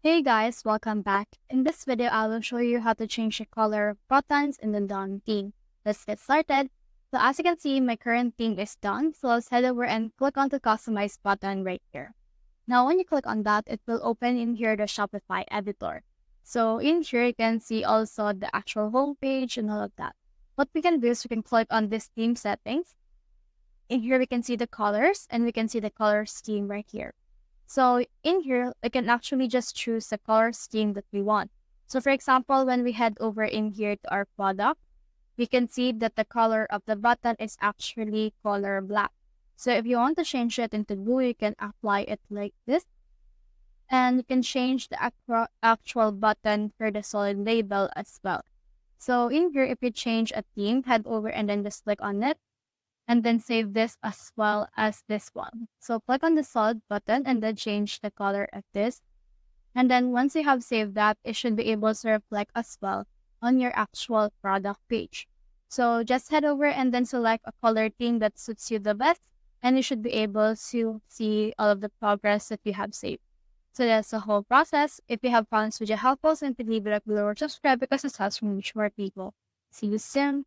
Hey guys, welcome back. In this video, I will show you how to change the color of buttons in the done theme. Let's get started. So as you can see, my current theme is done. So let's head over and click on the customize button right here. Now, when you click on that, it will open in here the Shopify editor. So in here, you can see also the actual homepage and all of that. What we can do is we can click on this theme settings. In here, we can see the colors and we can see the color scheme right here. So in here, we can actually just choose the color scheme that we want. So for example, when we head over in here to our product, we can see that the color of the button is actually color black. So if you want to change it into blue, you can apply it like this. And you can change the actual button for the solid label as well. So in here, if you change a theme, head over and then just click on it and then save this as well as this one. So click on the solid button and then change the color of this. And then once you have saved that, it should be able to reflect as well on your actual product page. So just head over and then select a color theme that suits you the best, and you should be able to see all of the progress that you have saved. So that's the whole process. If you have found this video helpful, simply leave it up below or subscribe because it helps me reach more people. See you soon.